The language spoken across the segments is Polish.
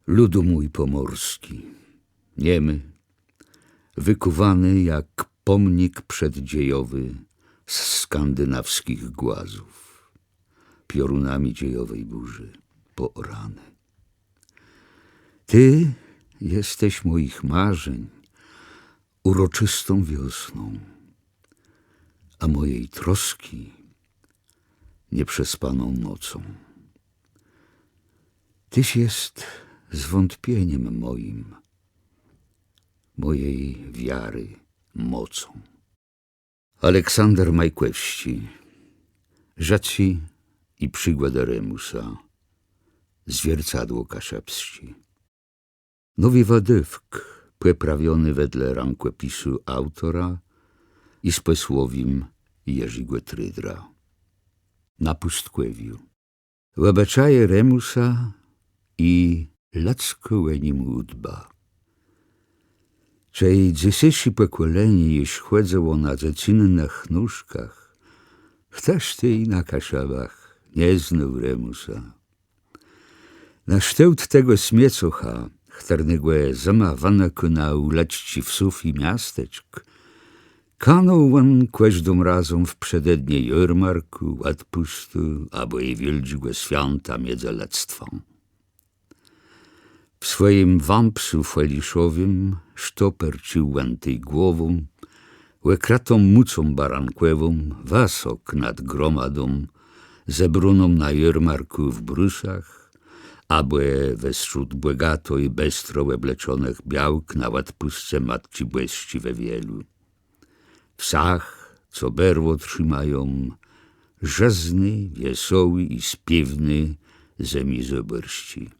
Ludu mój pomorski, niemy, wykuwany jak pomnik przeddziejowy z skandynawskich głazów, piorunami dziejowej burzy poorany. Ty jesteś moich marzeń uroczystą wiosną, a mojej troski nieprzespaną nocą. Tyś jest zwątpieniem moim, mojej wiary mocą. Aleksander Majkłewści, Żaci i przygłada Remusa, zwiercadło Kaszepści. Nowy wadywk, płyprawiony wedle rękopisu autora i z posłowim Jerzego Trydra. Na pustkiewiu. W obyczaje Remusa i lacko łynim udba. Czej dzisiejsze pokolenie, jeś chłedzą na dziecinnych nóżkach, chcesz ty i na Kaszabach nie znał Remusa. Na sztełt tego smiecocha, którego zamawanego na uleczci wsów i miasteczk, kanął on każdą razem w przedednie jarmarku, odpustu, albo i wielkiego święta miedzelectwa. W swoim wampsu feliszowym sztoperczył łętej głową, łekratą mucą barankową, wasok nad gromadą, zebruną na jarmarku w brusach, albo wśród błegato i bestro obleczonych białk na odpustce matci błeści we wielu. Wsach, co berło trzymają, rzezny, wesoły i śpiewny zemi zoberści.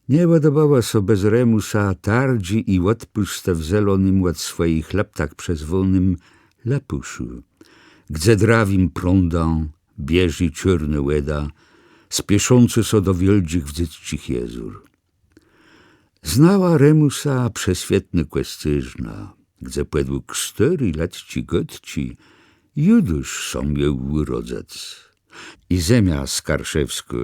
Nie podobała sobie z Remusa tardzi i odpusta w zelonym od swoich leptak przez wolnym lepuszu, gdzie drawim prądą bieży czarny łeda, spieszący so do wieldzich wdziczcich jezur. Znała Remusa prześwietny kwestyżna, gdzie według 4 latci gotci judusz są miał urodzec. I zemia skarszewska,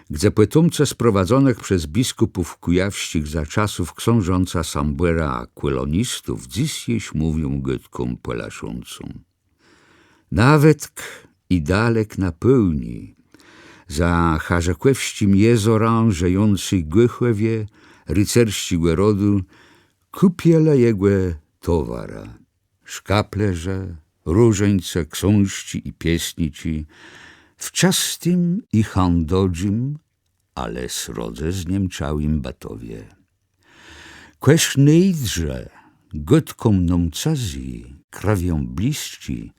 gdzie potomce sprowadzonych przez biskupów kujawskich za czasów książąca Sambuera akwilonistów dziś mówią gotką polaszącą. Nawet i dalek na pełni, za Harzekłewścim jezorą żyjący Głychlewie, rycerściego rodu, kupiele jego towara, szkaplerze, różeńce, książci i pieśnici, w czastym i handodzim, ale srodze zniemczałym batowie. Kłeś nejdrze, gotką nomcazji, krawią bliści,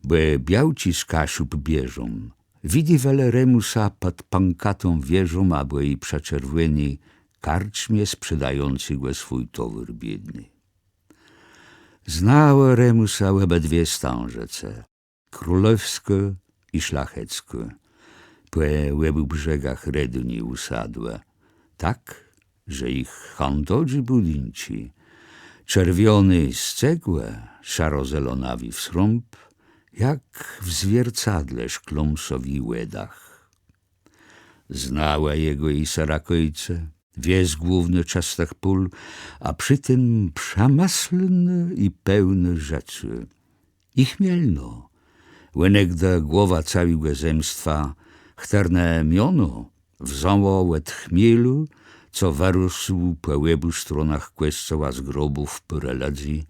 bo białci z kaszub bieżą, widzi wele Remusa pod pankatą wieżą, albo i przeczerwieni karczmie sprzedający go swój towar biedny. Znała Remusa obydwie stążece, królewskie i szlacheckie, po łebu brzegach redni usadła, tak, że ich handodzi budynci, czerwiony z cegła, szarozelonawi w srąb, jak w zwiercadle szklą sowi łedach. Znała jego i sarakojce, wiez główny czastach pól, a przy tym przemaslny i pełny rzeczy. I chmielno, łenegda głowa całego zemstwa, chterne miono, wząło łed chmielu, co warósł po łebu stronach kłescoła z grobów pyreladzi,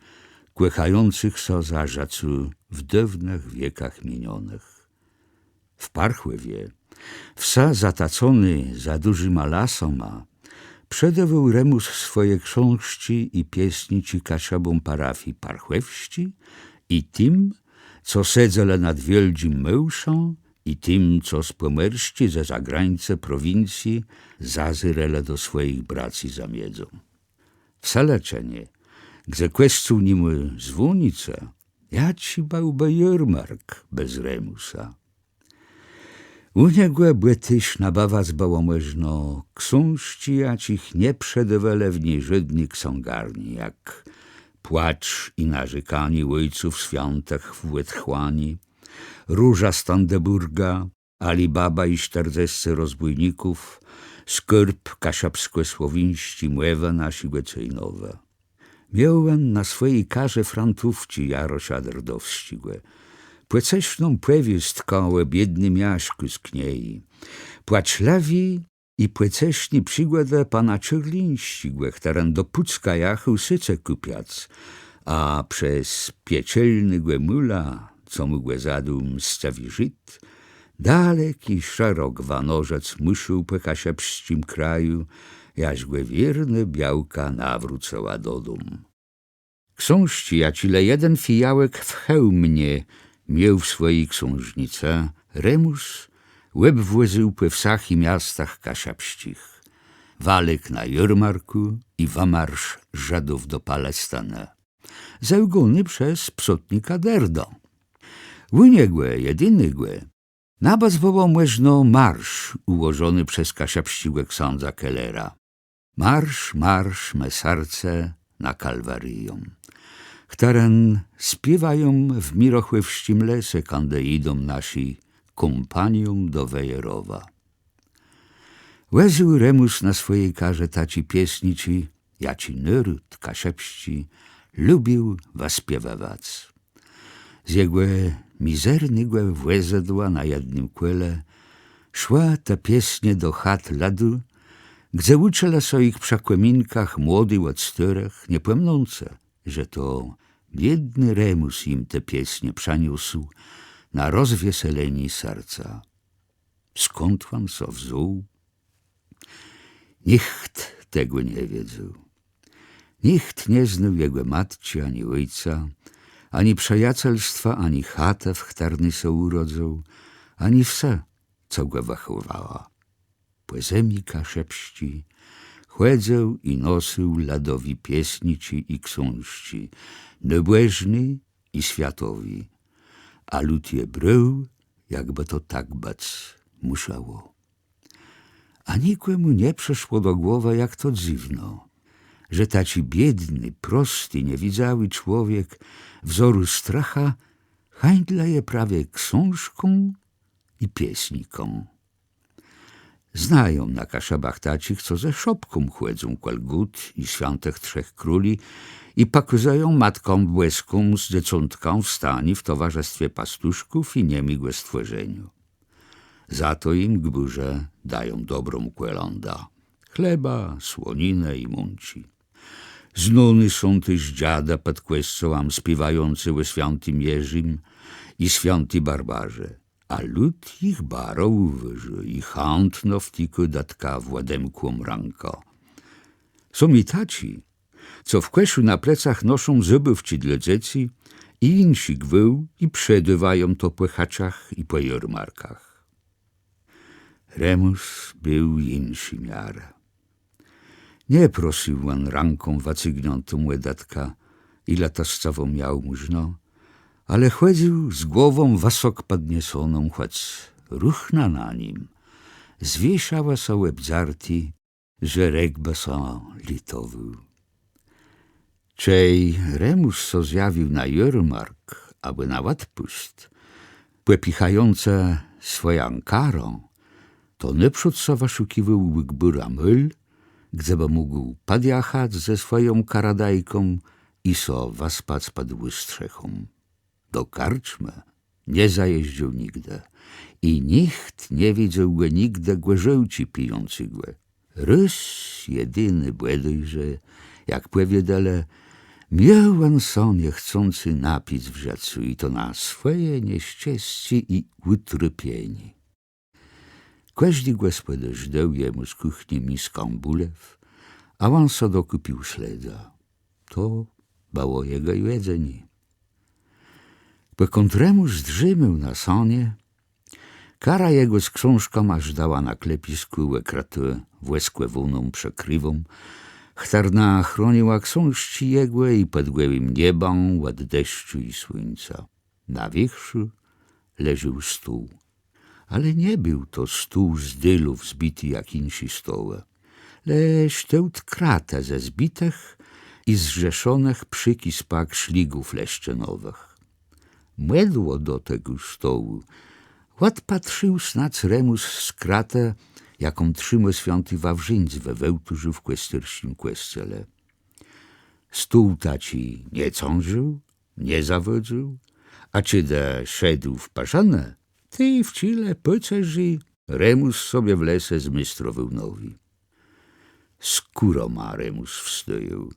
kłechających so za rzecu w dawnych wiekach minionych. W Parchływie, wsa zatacony za dużym alasoma, przedewał Remus swoje książki i pieśnici kaszabom parafii Parchłewści i tym, co sedzele nad wieldzim mełszą, i tym, co z pomerści ze zagrańce prowincji zazyrele do swoich braci zamiedzą. W Saleczenie, gdzie kweszcą nim zwónice, ja ci bałby jarmark bez Remusa. U niego błytyś nabawać bałomożno książci, jacich nie przedewele w niej żadnej ksiągarni, jak płacz i narzekanie ojców świątych w Wetchłani, Róża Standeburga, Alibaba i 40 rozbójników, skorb kaszapsko-słowińści młewa nasi łecejnowe. Miałem na swojej karze frantówci jarosiadr dowścigłe. Płeceśną płewiestkołe biedny miaszku z kniej. Płaczlawi i płeceśni przygładę pana Czyrlińścigłe, którym do Pucka jachał syce kupiac, a przez pieczelny głemula, co mu zadum stawi żyt, daleki szerok wanorzec musiał po kasiapskim kraju, jaś wierne białka nawrócała do dom. Książci, jacile jeden fijałek w hełmnie miał w swojej książnice, Remus łeb włożył po wsach i miastach kasiapścich, walek na jarmarku i wamarsz Żydów do Palestana, zełgony przez psotnika Derdo. Uniegłe, jedynygłe, nabazwował można marsz ułożony przez kasiapściłe księdza Kellera. Marsz, marsz, me serce na Kalwaryją. Któren śpiewają w mirochłewścim lesie, kande idą nasi kompanią do Wejerowa. Łezył Remus na swojej karze taci piesnici, jaci naród kasiapści lubił waspiewawać. Z jego mizernygłe włezadła na jednym kłele szła ta pieśnie do chat ladu, gdzie uczyła swoich przekłaminkach młody od czterech, nie płemnące, że to biedny Remus im te pieśnie przaniósł na rozwieseleni serca. Skąd on so wziął? Nikt tego nie wiedział. Nikt nie znał jego matci ani ojca, ani przyjacielstwa, ani chata, w której się urodził, ani wse, co go wychowała. Po ziemi kasiapści chłedzał i nosił ladowi piesnici i książci, nobłeżni i światowi, a lud je brył, jakby to tak bać musiało. A nikomu nie przeszło do głowy, jak to dziwno, że taci biedny, prosty, niewidziały człowiek wzoru stracha hańdla je prawie książką i piesniką. Znają na kaszabach tacich, co ze szopką chłedzą Kolgut i świątek Trzech Króli i pokazują matkom błyską z dzieciątką w stanie w towarzystwie pastuszków i niemigłe stworzeniu. Za to im gburze dają dobrą kłelonda, chleba, słoninę i munci. Znany są też dziada pod kłescołam śpiewający o świętym Jerzym i święty Barbarze, a lud ich barał wyży i chętno wtiku datka włademkłom ranko. Są i taci, co w kłeszu na plecach noszą zubówci dla dzieci i insi gwył i przedywają to po chaczach i po jarmarkach. Remus był inszy miarę. Nie prosił on ranką wacygnątą łedatka, ile to z całą miał mużno, ale chłodził z głową wysok podniesioną, choć ruchna na nim zwieszała so łeb żarty, że rekba so litował. Czej Remus so zjawił na jarmark, aby na odpust, popichające swoją karą, to neprzód so waszukiwał gbura myl, gdyby mógł podjechać ze swoją karadajką i so waspać pod wystrzechą. Do karczmy nie zajeździł nigdy i nikt nie widział go nigdy głężełci pijącego. Rys jedyny błędoj, że jak powiedele, miał on so niechcący napić w rzecu i to na swoje nieszczęście i utrpienie. Każdy gospodarz żdał jemu z kuchni miską bulew, a on so dokupił śledza. To było jego jedzenie. Pokąd Remus zdrzymał na sonie, kara jego z książką aż dała na klepisku łekratę włeskłewuną przekrywą, chtarna chroniła książki jego i pod gołym niebem od deszczu i słońca. Na wierzchu leżał stół. Ale nie był to stół z dylów zbity jak insi stoły, lecz teut krata ze zbitych i zrzeszonych przykispak szligów leszczynowych. Mydło do tego stołu odpatrzył snać Remus z krata jaką trzyma święty Wawrzyńc we Wełturzu w kłestyrskim kościele. Stół taci nie cążył, nie zawodził, a czy da szedł w parzanę, ty w cile pecerzy Remus sobie w lese zmystrował nowi. Skóro ma Remus wstoją,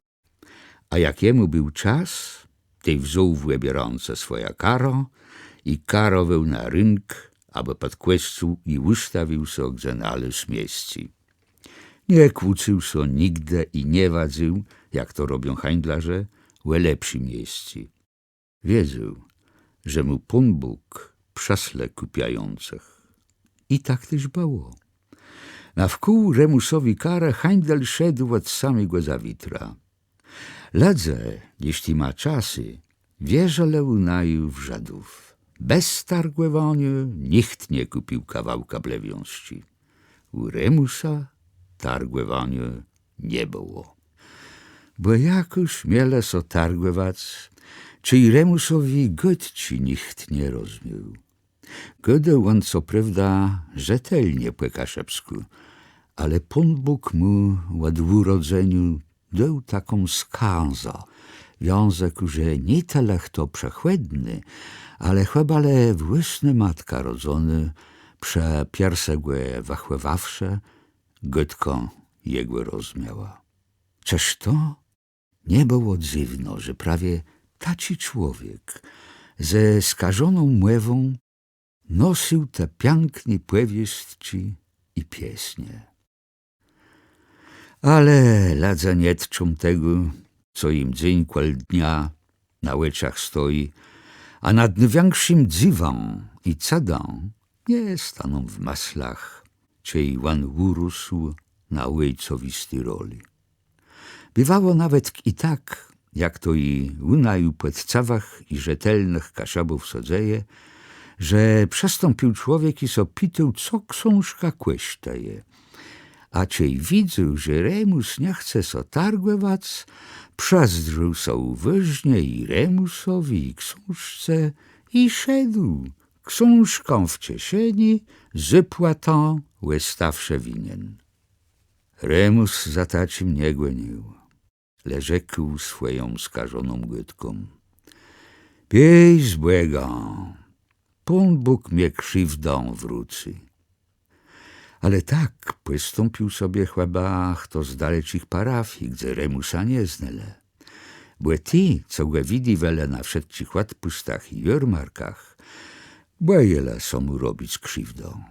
a jak jemu był czas, tej wziął w łebie rące swoja karo i karował na rynk, aby pod kłeścił i ustawił się, gdzie należ mieści. Nie kłócił się nigdy i nie wadził, jak to robią handlarze, we lepszym mieści. Wiedział, że mu Pan Bóg przasle kupiających. I tak też było. Na wkół Remusowi kara handel szedł od samego zawitra. Ledze, jeśli ma czasy, wieże leunaju w Żadów. Bez targływania nikt nie kupił kawałka blewiąści. U Remusa targływania nie było. Bo jakoś miele so targływać, czy i Remusowi godci nikt nie rozumiał. Godał on co prawda rzetelnie po kaszepsku, ale Pan Bóg mu od urodzeniu dał taką skazę, wiązek, że nie tyle kto przechłodny, ale chyba własny matka rodzony, prze piersegłe wachłewawsze, gotką jego rozmiała. Czyż to nie było dziwno, że prawie taci człowiek ze skażoną młewą nosił te piękne powieści i pieśnie. Ale ladza nie tczą tego, co im dzień kwal dnia na łeczach stoi, a nad największym dziwą i cadą nie staną w maslach, czej wan urósł na ojcowisty roli. Bywało nawet i tak, jak to i u najupłetcawach i rzetelnych kaszabów sodzeje, że przestąpił człowiek i so pitał, co książka kłeśtaje. A cej widział, że Remus nie chce so targływać, przezdrzył so wyżnie i Remusowi i książce i szedł, książką w ciesieni, z płatą łestawsze winien. Remus za tacim nie głenił, lecz rzekł swoją skażoną gotką: Piej z błęga, Pan Bóg mnie krzywdą wróci. Ale tak postąpił sobie chyba kto z dalekich parafii, gdzie Remusa nie znele. Bo ti, co go widzi wele na wszystkich odpustach i jarmarkach, bojele są mu robić krzywdą.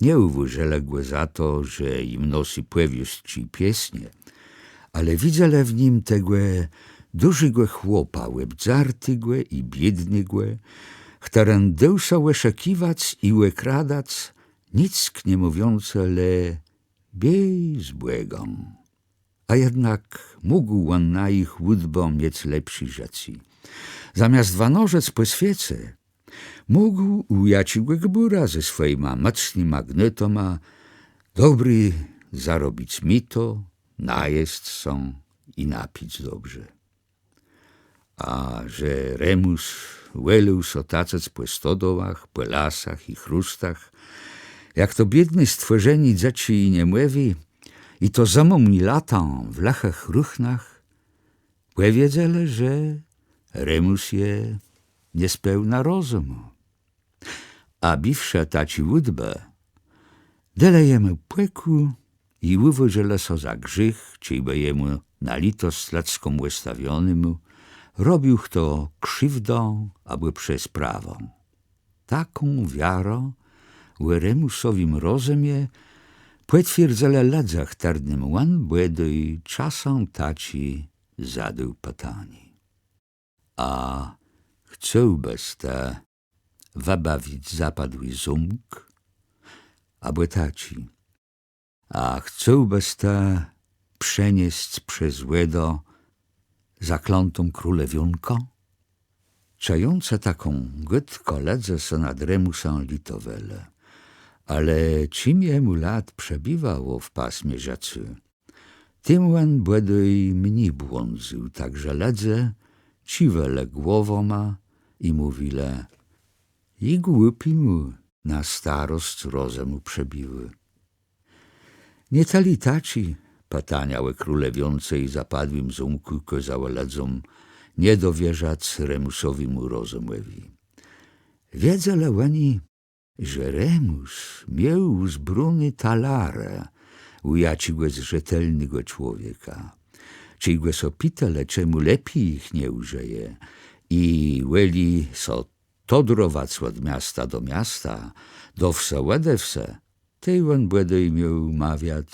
Nie uważele go za to, że im nosi powieści i pieśnie, ale widzele w nim tego dużego chłopa, łebdzartygłe i biednygłe, którym dał się łeszekiwać i łekradać, nic nie mówiące, le biej z błęgą. A jednak mógł on na ich łudbą mieć lepszy rzeczy. Zamiast wanorzec po świece, mógł u jaciłego bura ze swojima mocnymi magnetoma dobry zarobić mito, najeść są i napić dobrze. A że Remus łelił sotacec po stodołach, po lasach i chrustach, jak to biedny stworzeni dzieci i niemłewi, i to zamomni latą w lachach ruchnach, powiedzele, że Remus je niespełna rozumu. A biwsze taci łudbę, delejemy płeku i uważele so za grzych, czyjby jemu na litost lacką łestawionemu, robił kto krzywdą albo przez prawą. Taką wiarą u Remusowim rozumie potwierdzele ladzach tarnym łan błędu i czasem taci zadał pytanie. A chciałbyś te wabawić zapadły zumk? Albo taci, a chciałbyś te przenieść przez łedo zaklątą królewionką? Czające taką gotko ledze se nad Remusem litowele, ale czym jemu lat przebiwało w pasmie rzeczy, tym on błędoj mni błądził, także ledze ciwele głową ma i mówile, i głupi mu na starość rozumu przebiły. Nie tali taci, pataniałe królewiącej zapadłym zumku kozałeladzom, nie dowierzac Remusowimu rozumowi. Wiedza lewani, że Remus miał zbrony talarę, ujaciłe z rzetelnego człowieka. Czyjgłe so pitele, czemu lepiej ich nie użyje i weli so todrowac od miasta do miasta, do wse łede wse, tej on błedej miał mawiać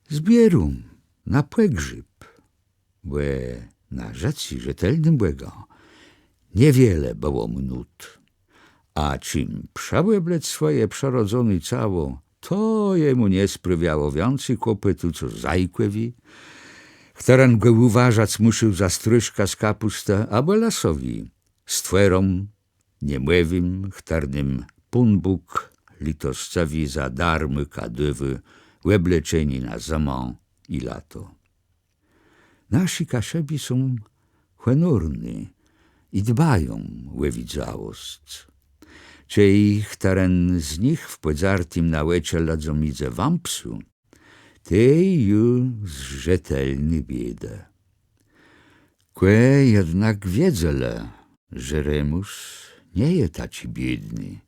zbierum na płegrzyb, błe na rzeci rzetelnym błego niewiele było mnót, a czym przełeblec swoje przerodzony cało, to jemu nie sprawiało więcej kłopytu, co zajkłewi, którym go uważać musiał za stryżka z kapusta, albo lasowi, z twerą, niemłewym, chtarnym punbuk, litoscowi za darmy kadywy, łebleczeni na zimę i lato. Nasi kaszebi są honorni i dbają łewidzałost. Czej któren z nich w podzartym nałecie ladzomidze wampsu, tej już rzetelny bieda. Kłe jednak wiedzele, że Remus nie je taci biedny.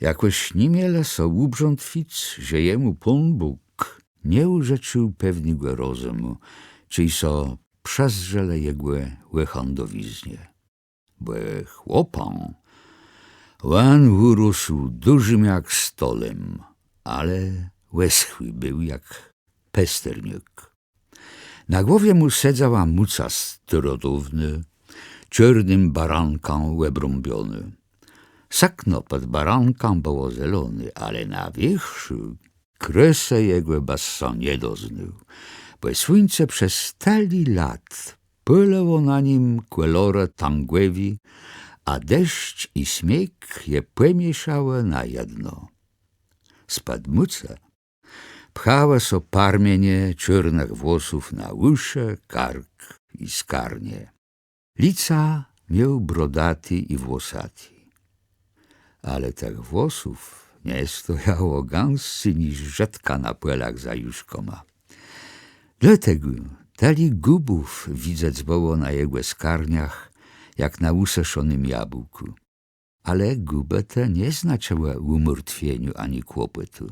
Jakoś niemiele so ubrzątwic, że jemu Pan Bóg nie urzeczył pewnego rozumu, czyj so przezrzele jego łechandowiznie. Bo chłopą on urósł dużym jak stolem, ale łeschły był jak pesterniak. Na głowie mu sedzała muca strodówny, czarnym baranką łebrąbiony. Sakno pod baranką było zielony, ale na wierzchu kresę jego bassa nie doznał, bo słońce przez tali lat pyleło na nim kolorę tangłewi, a deszcz i śmiech je pomieszały na jedno. Spod muca pchała so parmienie czarnych włosów na uszy, kark i skarnie. Lica miał brodaty i włosaty. Ale tych włosów nie stojało gęstszy niż rzetka na płelach za juszkoma. Dlatego tali gubów widzeć było na jego skarniach, jak na useszonym jabłku. Ale gubę te nie znaczyła umortwieniu ani kłopotu.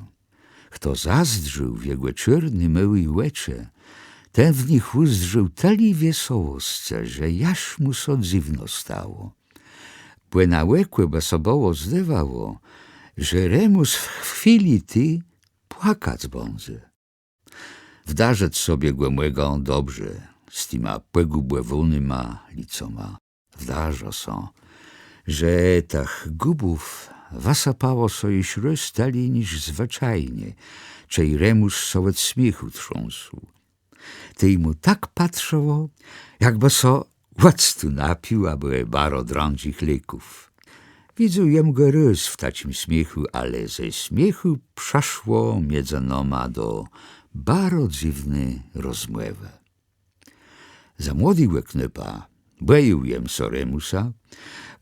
Kto zazdrzył w jego czarny myły łecze, ten w nich uzdrzył tali wesołostce, że jaż mu so dziwno stało. Bo na łekłe besoboło zdywało, że Remus w chwili ty płakać bądzy. Wdarzec sobie głębłego dobrze, z tyma płegubłewonyma licoma. Wdarza so, że tych gubów wasapało so iż rozstali niż zwyczajnie, czej Remus so od śmiechu trząsł. Ty mu tak patrzało, jakby so łactu napił, aby baro drącich leków. Widzę jem go roz w tacim śmiechu, ale ze śmiechu przeszło między noma do baro dziwny rozmowy. Za młody knypa boił jem so Remusa,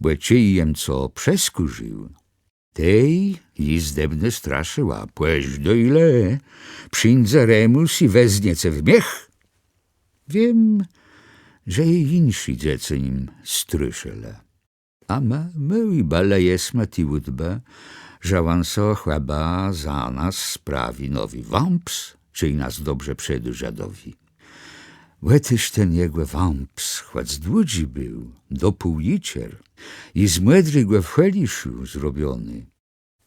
bo czyj jem co przeskurzył. Tej i zdebne straszyła, płeś do ile, przyjdzie Remus i wezniece w miech. Wiem, że i insi dziece nim stryszele. A my i bale jesme ti udbe, że on so chyba za nas sprawi nowy wamps, czyj nas dobrze przedu żadowi. Łetyż ten jego wamps, choć dłudzi był, do półicier i z młodrego w cheliszu zrobiony.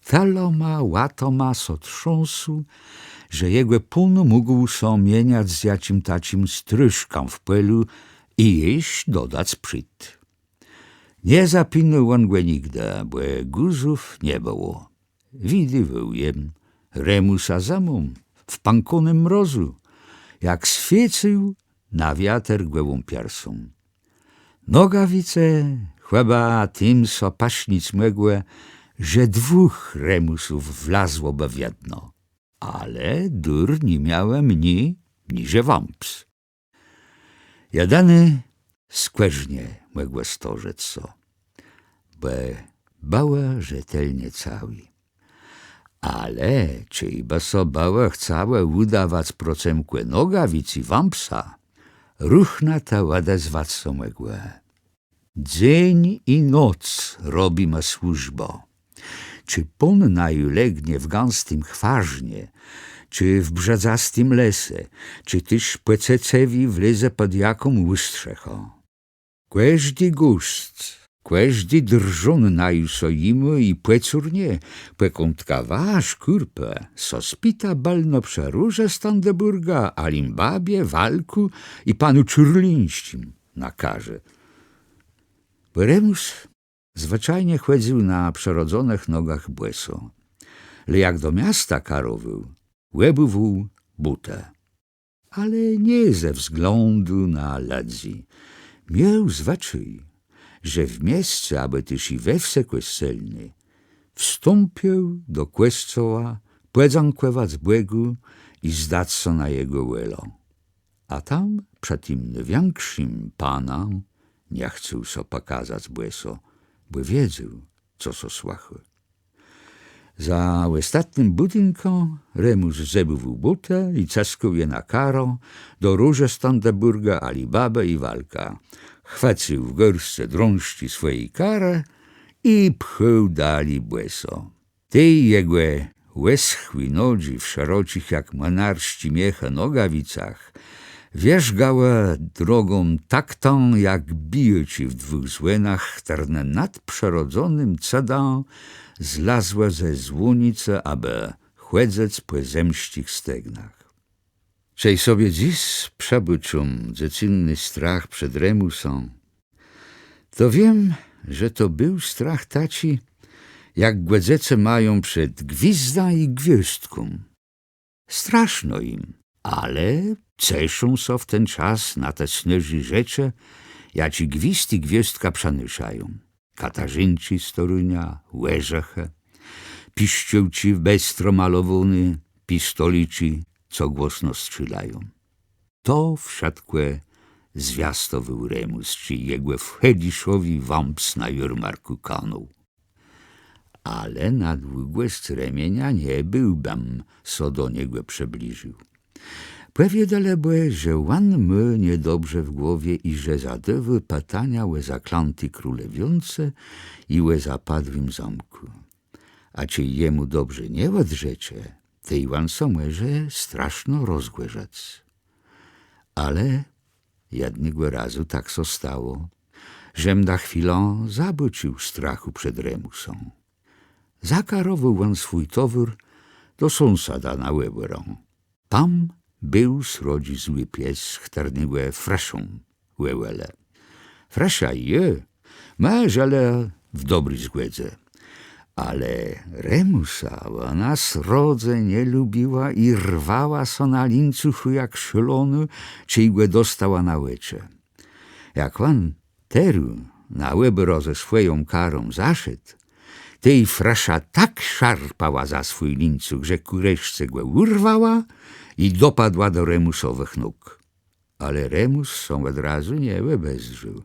Taloma, łatoma so trząsu, że jego pun mógł so mieniać z jacim tacim stryżką w pelu i jeść dodać przyt. Nie zapinął on go nigdy, bo guzów nie było. Widywał jem Remusa za mum, w pankonym mrozu, jak świecił na wiatr głową piersą. Nogawice chyba tym so paśnic mogły, że dwóch Remusów wlazłoby w jedno, ale dur nie miałem niże wamps. Jadany skłeżnie mogła storzec so, bo bała rzetelnie cały. Ale czy iba sobała chcała udawać procemkłe nogawic i wampsa, ruchna ta odezwać so mogła. Dzień i noc robi ma służbo. Czy ponna legnie w gęstym chwarznie, czy w brzedzastym lese, czy też pececewi wleze pod jaką łustrzecho. Każdy gust, każdy drżon naju sojimo i pecurnie, pekątkawa szkurpę, so spita balno przeróże Standeburga, Alimbabie, Walku i panu Czurlińskim nakaże. Remus zwyczajnie chodził na przerodzonych nogach błeso, le jak do miasta karowył, łebuwał butę. Ale nie ze względu na ladzi. Miał zwyczaj, że w miejsce, aby też i we wse kościelny, wstąpił do kościoła, podziękować Bogu i zdać się na jego łelo. A tam, przed tym największym panem, nie chciał so pokazać błeso, bo wiedział, co so słachy. Za ostatnim budynką Remus zebył butę i ceskał je na karo do róże Standeburga, Alibaba i Walka. Chwacił w gorszce drążki swojej kary i pchył dali błeso. Tej jego łeschły nogi w szerocich jak monarszci miecha nogawicach wierzgała drogą tak tą, jak bijuci w dwóch złenach, które nad przerodzonym cedem zlazła ze złonicy, aby chłedzec po zemścich stegnach. Czej sobie dziś przebuczum dziecinny strach przed Remusą, to wiem, że to był strach taci, jak głedzece mają przed gwizda i gwiazdką. Straszno im, ale ceszą so w ten czas na te sneży rzecze, jaci gwizd i gwiazdka przenyszają. Katarzynci z Torunia, Łeżeche, piszcziołci bestro malowony, pistolici, co głośno strzelają. To wszakłe zwiastował Remus, czy jego wchediszowi wamps na jarmarku kanął. Ale na długie z ramienia nie byłbym so do niego przybliżył. Powiedale by, że on my niedobrze w głowie i że zadywy pytania łe zaklanty królewiące i łe zapadłym zamku. A czy jemu dobrze nie odrzecie, tej wan so może straszno rozgłężać. Ale jednego razu tak so stało, żem na chwilę zabucił strachu przed Remusą. Zakarował on swój towór do sąsiada na łeberą. Tam był srodzi zły pies, chtarniłe fraszą łełele. Frasza je, masz, ale w dobry zgłedze. Ale Remusa ona srodze nie lubiła i rwała so na lincuchu jak szalony, czy igłę dostała na łecze. Jak on teru na łebro ze swoją karą zaszedł, tej frasza tak szarpała za swój lincuch, że kureszce go urwała i dopadła do Remusowych nóg. Ale Remus są od razu nie bezżył,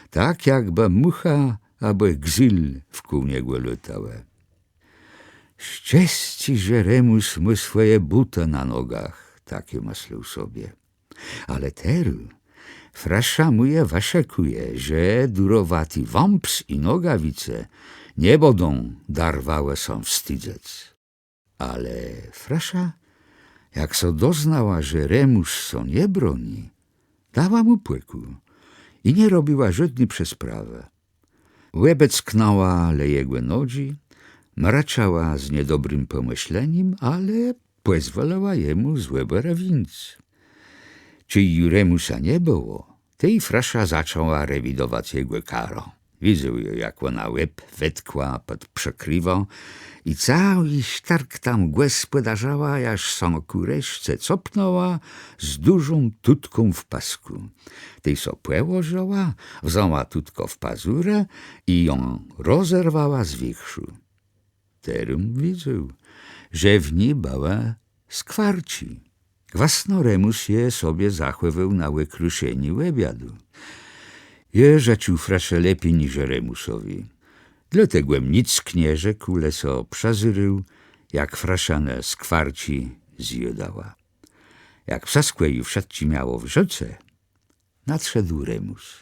tak jakby mucha albo gzyl wkół niego latała. Szczęście, że Remus ma swoje buty na nogach, takie myślał sobie. Ale teru frasza mu je waszekuje, że durowaty wamps i nogawice nie będą darwałe są wstydzec. Ale frasza, jak so doznała, że Remus so nie broni, dała mu płyku i nie robiła żadnej przesprawy. Łebec knała le jego nogi, mraczała z niedobrym pomyśleniem, ale pozwalała jemu z łebera winc. Czy i Remusa nie było, tej frasza zaczęła rewidować jego karo. Widział ją, jak ona łeb wetkła pod przekrywą i cały sztark tam głez podarzała, aż są kureszce copnęła z dużą tutką w pasku. Tej so położyła, wzięła tutko w pazurę i ją rozerwała z wichrzu. Terum widział, że w niej była skwarci. Własno Remus je sobie zachwywał na łekruszeni łebiadu. Je rzeczył frasze lepiej niż Remusowi. Dlatego nic nie rzekł, le so przezyrył jak fraszane skwarci zjadała. Jak wsaskłe i wszedł miało w rzece, nadszedł Remus.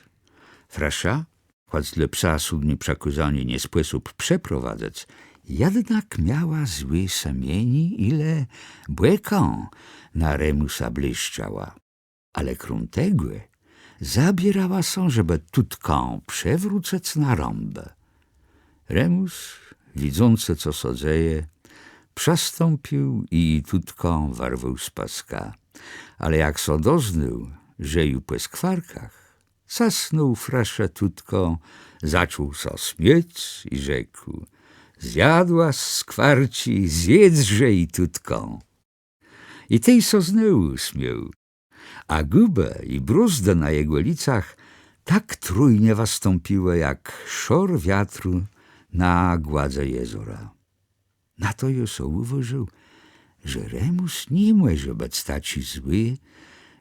Frasza, choć dla psa cudnie przekazanie nie sposób przeprowadzać, jednak miała zły samieni, ile błeką na Remusa błyszczała. Ale krum tego zabierała są, żeby tutką przewrócać na rąbę. Remus, widzący co so dzieje, przestąpił i tutką warwał z paska. Ale jak so doznał, że ju po skwarkach, zasnął Frasze tutką, zaczął so śmieć i rzekł: zjadła z skwarci, zjedźże i tutką. I tej so znowu śmiał, a gubę i bruzdę na jego licach tak trójnie wystąpiły, jak szor wiatru na gładze jezora. Na to już uważał, że Remus nie może być taki zły,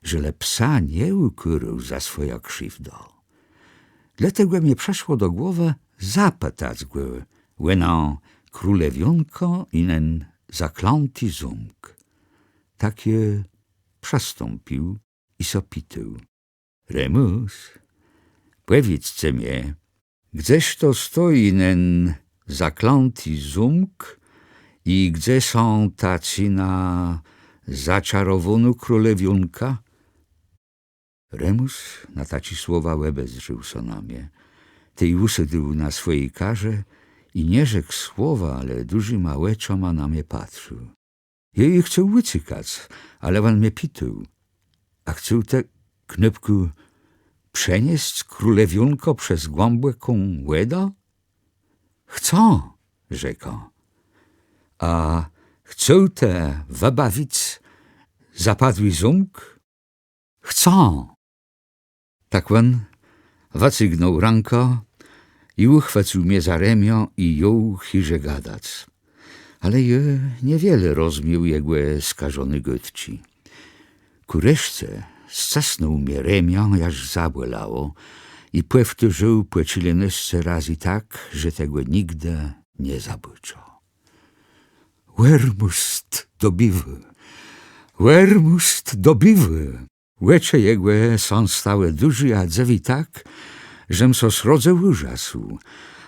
że psa nie ukrył za swoją krzywdę. Dlatego mi przeszło do głowy zapytać go, łeno królewionko inen zakląty zumk. Takie przestąpił i sopitał: Remus, powiedzcie mnie, gdzież to stoi nen zakląty zumk i gdzie są tacy na zaczarowaną królewionka? Remus na taci słowa łebę zżył so na mnie. Tej usydył na swojej karze i nie rzekł słowa, ale duży małeczoma na mnie patrzył. Jej chciał wycykać, ale on mnie pitał: a chcę te knepku przenieść królewionko przez głęboką łedę? Chcę, rzekł. A chcę te wybawić zapadły zumk? Chcę. Tak on wacygnął rękę i uchwycił mnie za ramię i jął chirze gadać. Ale je niewiele rozmiał jego skażony gości. Ku reszcie stasnął mnie ramię, aż zabolało i powtórzył po jeszcze razy tak, że tego nigdy nie zabyczał. Wermust dobiwy, wermust dobiwy. Łecze jego są stałe duży, a dzewi tak, żem so srodze urzasł,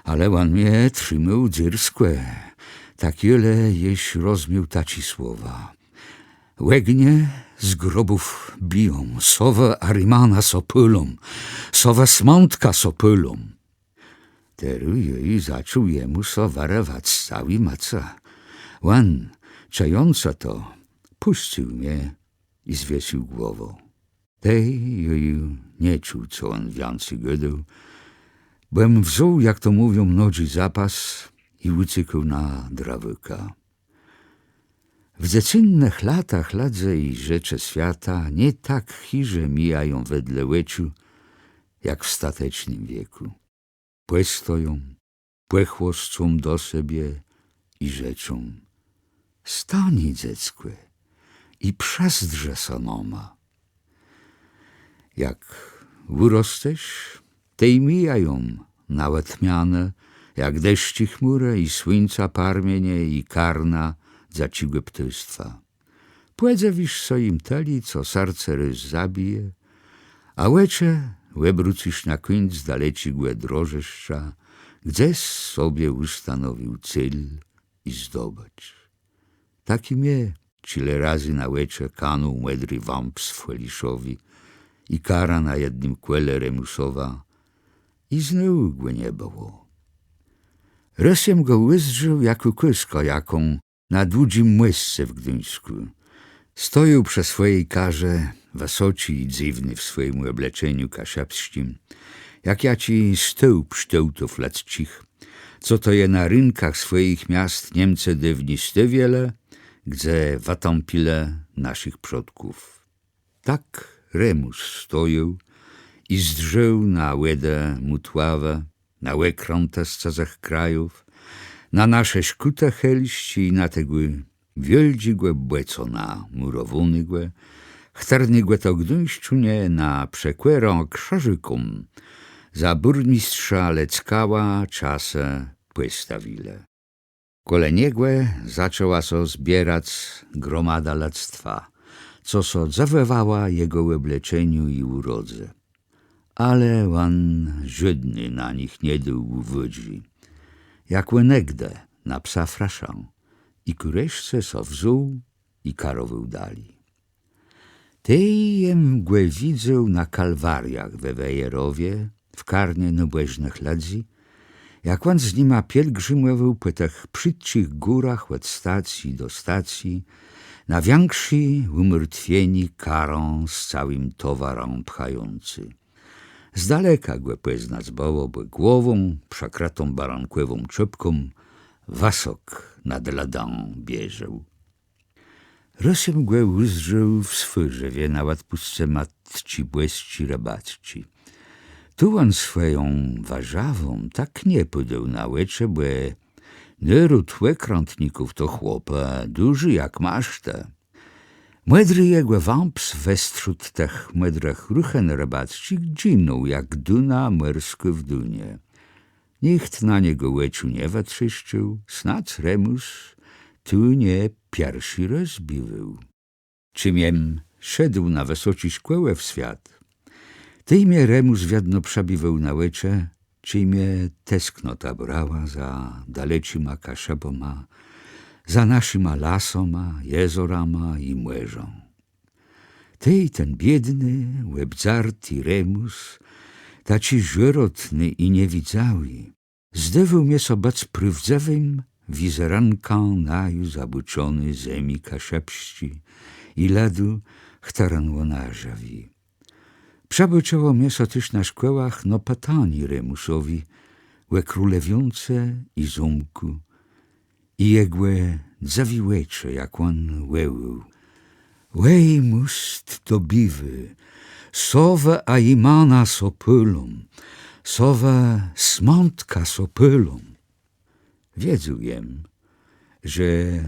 ale on mnie trzymał dzierskłe, tak ile jeś rozmiał taci słowa. Łegnie z grobów biją, sowa Arimana sopylą, sowa Smątka sopylą. Teru jej zaczął jemu so warować z cały maca. Łan, czająca to, puścił mnie i zwiesił głową. Tej joju nie czuł, co on więcej gadał, bym wziął, jak to mówią, mnoży zapas i uciekł na drawyka. W dziecinnych latach ladze i rzecze świata nie tak chirze mijają wedle łeczu, jak w statecznym wieku. Płestoją, płechłoscą do siebie i rzeczą: stani, dziecko, i przezdrze sonoma. Jak urostesz, tej mijają nawet miane, jak deszczy chmure i słońca parmienie i karna za cigłe ptystwa. Płedze wisz so im teli, co serce rys zabije, a łecze łebrucisz na końc dalecigłe drożeszcza, gdzieś sobie ustanowił cel i zdobycz. Taki mnie cile razy na łecze kanął młodry wąps Feliszowi i kara na jednym kłele Remusowa i znowu go nie było. Rosjem go wyzdrzył jako kysko jaką na dłudzim młysce w Gdyńsku. Stojął przy swojej karze, wysoci i dziwny w swoim obleczeniu kasiapskim, jak ja ci stół pszczółtów leccich, co to je na rynkach swoich miast Niemcy dywniste wiele, gdzie watąpile naszych przodków. Tak Remus stojął i zdrzył na łedę mutławę, na łekrąte z całych krajów, na nasze szkute helści i na tego wieldzigłe błecona murowunygłe, chtarnygłe to Gdyńszczunie na przekłerą krzyżykom, za burmistrza Leckała czasę płestawile. Koleniegłe zaczęła so zbierać gromada lactwa, co so zawewała jego obleczeniu i urodze. Ale on żydny na nich nie dał wydzi, jak łenegde na psa fraszą, i kureszce so wzuł i karowył dali. Tej jem mgłę widzę na kalwariach we Wejerowie, w karnie nobłeżnych ladzi, jak on z nima pielgrzymował po tych przytcich górach od stacji do stacji, na więksi umrtwieni karą z całym towarem pchający. Z daleka go poznać było, bo głową, przekratą barankową czepką, wasok nad ladą bieżał. Rosem go uzrzył w sfyrzewie na łatpustce matci błesci rabatci. Tu on swoją warzawą tak nie podał na łycze, bo naród łekrątników to chłopa duży jak maszta. Młodry jego wąps westrzód tych młodrych ruchen rabatci ginął jak duna morskie w dunie. Nikt na niego łeczu nie watrzyszczył, snać Remus tu nie pierwszy raz biwał. Czym jem szedł na wysoci szkłę w świat, tej mnie Remus wiadno przebiwał na łycze, czy mnie tesknota brała za dalecima kaszeboma, za naszyma lasoma, jezorama i młeżą. Tej ten biedny, łebzarty Remus, taci żyrotny i niewidzały, zdewał mnie sobac prywdzewym wizeranką naju zabuczony zemi kaszepści i ladu chtaranło narzawi. Przebyczało mnie so też na szkołach no patani Remusowi, łe królewiące i zumku, i jegłe zawiłecze, jak on łeł. Łej must dobiwy, sowe a imana sopylum, sowe smontka sopylum. Wiedział jem, że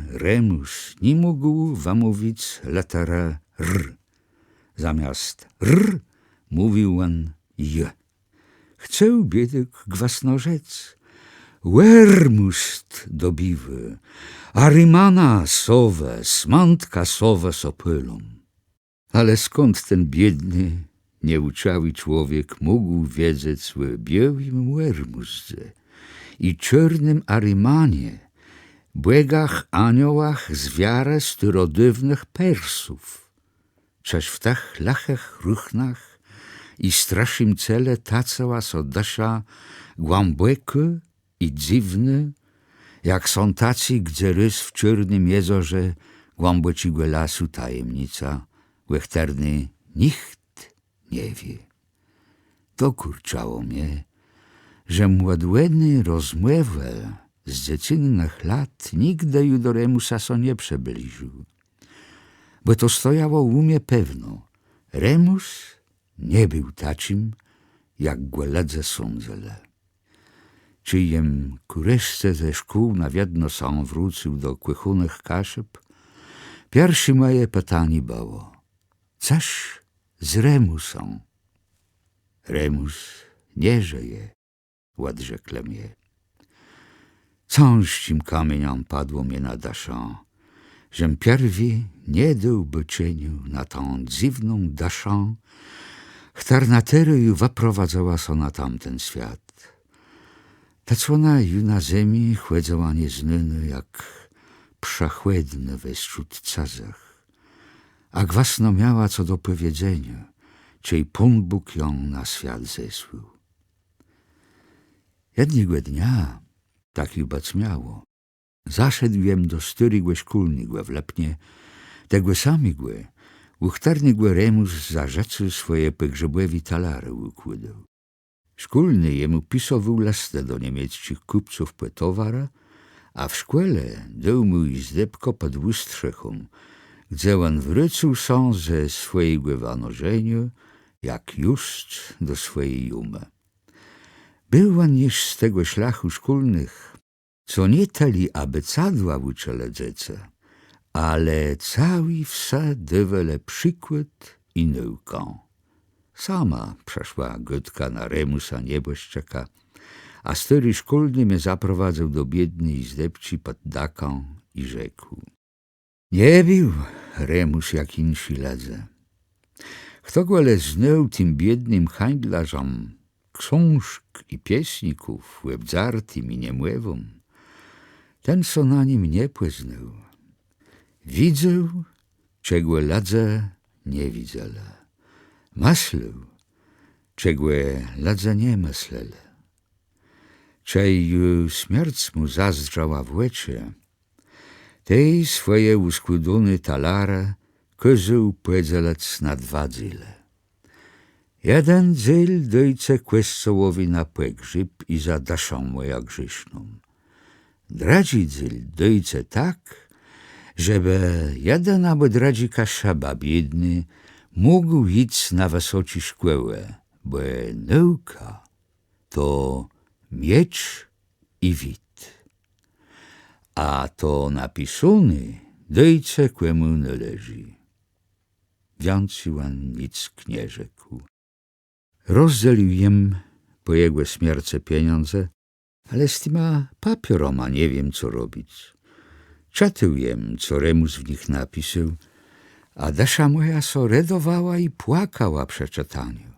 Remus nie mógł wymówić litera R. Zamiast R mówił on J. Chcę biedek gwasno rzec. Wermust dobiwy, arimana sowe, smantka sowe sopylum. Ale skąd ten biedny, nieuczały człowiek mógł wiedzieć o białym wermustze i czarnym arimanie, błęgach aniołach z wiary styrodywnych Persów? Czeż w tych lachech ruchnach i straszym cele tacała so dasza głębokie i dziwne, jak są tacy, gdzie rys w czarnym jezorze głębociego lasu tajemnica, łechterny nikt nie wie. Dokurczało mnie, że młodłeny rozmłewel z dziecinnych lat nigdy ju do Remusa so nie przybliżył, bo to stojało w umie pewno. Remus nie był takim, jak go ledze sądzele. Czyjem kureszce ze szkół nawiedno sam wrócił do kłychunych kaszeb, pierwsze moje pytanie było: coś z Remusą? Remus nie żyje, odrzekle mnie. Cążcim kamieniom padło mnie na daszą, żem pierwi nie dał byczeniu na tą dziwną daszą, chtar na tery wyprowadzała so na tamten świat. Ta cłona ju na ziemi chłedzała nieznany jak przechłedne wśród cazach, a gwasno miała co do powiedzenia, czej Pan Bóg ją na świat zesłał. Jednego dnia, tak ju bac miało, zaszedłem do styrygłe szkólnigłe w Lepnie, tego samigłe, uchtarnigłe Remus za rzeczy swoje pogrzebłewi talary układał. Szkólny jemu pisował listę do niemieckich kupców po towara, a w szkole dał mu i zdebko pod ustrzechą, gdzie on wrócił są ze swojego wanorzenia, jak just do swojej jumy. Był on już z tego szlachu szkólnych, co nie tali abecadła uczele dziece, ale cały wsa dywele przykład i nauką. Sama przeszła gotka na Remusa nieboszczaka, a stary szkolny mnie zaprowadzał do biednej izdebci pod daką i rzekł: nie bił Remus jak insi ledze. Kto go ale znał tym biednym handlarzom książk i pieśników, łebdzartym i niemłewom, ten co na nim nie płyznął. Widzę, czego ladze nie widzele. Myślę, czego ladze nie myślele. Czej śmierć mu zazdrzała w łecie, tej swoje uskłudony talara kozył płedzelec na dwa dzyle. Jeden dzyl dojce kłescołowi na płegrzyb i za daszą moja grzyszną. Dradzi dzyl dojce tak, żeby jeden albo dradzi kaszaba biedny mógł iść na wysoci szkłełę, bo nauka to miecz i wit. A to napisany dojce kłemu należy. Więcej on nic nie rzekł. Rozdelił jem po jego śmierce pieniądze, ale z tyma papieroma nie wiem, co robić. Czytał jem, co Remus w nich napisał, a dasza moja so redowała i płakała przy czytaniu.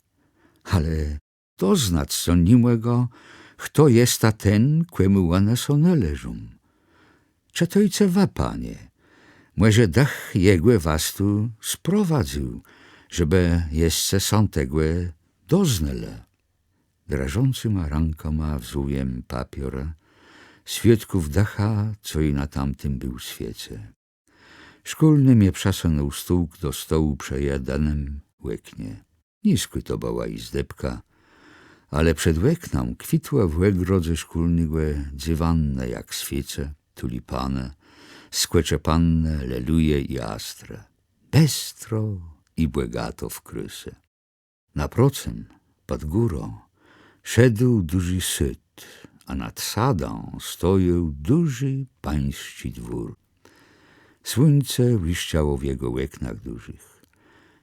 Ale to znać co niłego, kto jest ta ten, kłemu one so należą. Czy to i ce wapanie? Może dach jego was tu sprowadził, żeby jeszcze są tego doznele. Drażącyma rękoma wzułem papiora, świadków dacha, co i na tamtym był świecie. Szkolny mnie przesunął stół do stołu przejedanym łeknie. Nisko to była izdebka, ale przed łekną kwitła w łegrodze szkolnego dywanne jak świece, tulipane, skłeczepanne, leluje i astre. Bestro i błegato w krysy. Na procem, pod górą, szedł duży syt, a nad sadą stojął duży pański dwór. Słońce błyszczało w jego łeknach dużych.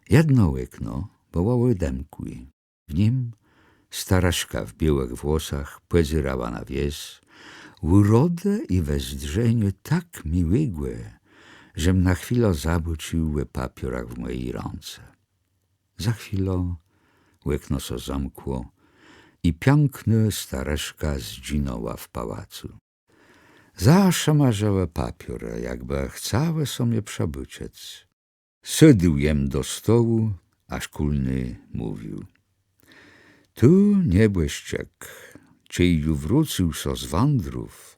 Jedno łekno było łedemkły. W nim staraszka w białych włosach płezyrała na wieś, urodę i wezdrzenie tak miłygłe, żem na chwilę zabucił we papiorach w mojej ręce. Za chwilę łekno so zamkło i piękna staraszka zginęła w pałacu. Zaszamarzyła papior, jakby chciała sobie przebyciec. Sydł jem do stołu, a szkolny mówił: tu niebłyszczek, czyj wrócił so z wandrów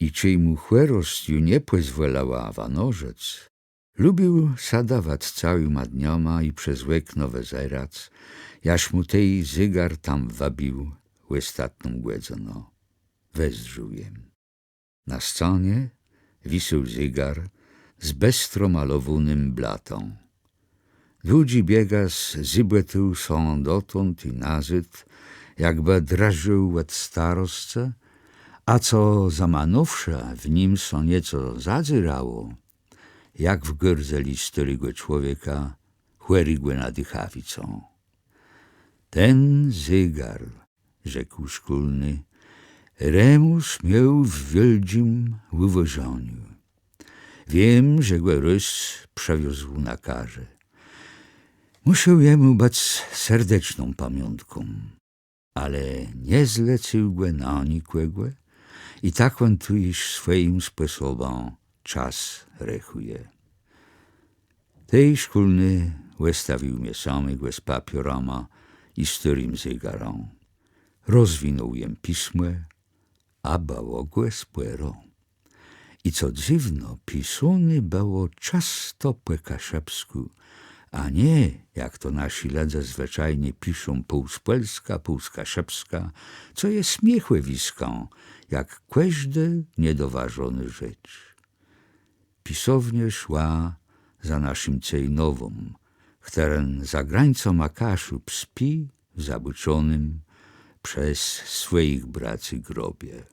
i czyj mu chłerość ju nie pozwalała awanorzec, lubił sadawać całyma dnioma i przez łekno wezerać, jaś mu tej zygar tam wabił, łystatną głedzono. Wezdrzył jem. Na scenie wisiał zygar z bestro malowanym blatą. Ludzi biega z zybletu są dotąd i nazyd, jakby drażył od starostce, a co zamanowsza w nim są nieco zadzierało, jak w gordzeli starego człowieka chłerygłe nadychawicą. Ten zygar, rzekł szkolny, Remus miał w wielkim wywożeniu. Wiem, że go Rys przewiózł na karze. Musiał jemu być serdeczną pamiątką, ale nie zlecił go na nikłego i tak on tu iż swoim sposobem czas rechuje. Tej szkolny wystawił mnie samego z papiorama i starym zegarą. Rozwinął jem pismo, a było go spłero. I co dziwno, pisany było często po kaszepsku, a nie, jak to nasi ledze zwyczajnie piszą pół z polska, pół z kaszepska, co jest śmiechłewiską, jak każdy niedoważony rzecz. Pisownia szła za naszym cejnową, któren za granicą Akaszu spi w zabuczonym przez swoich braci grobie.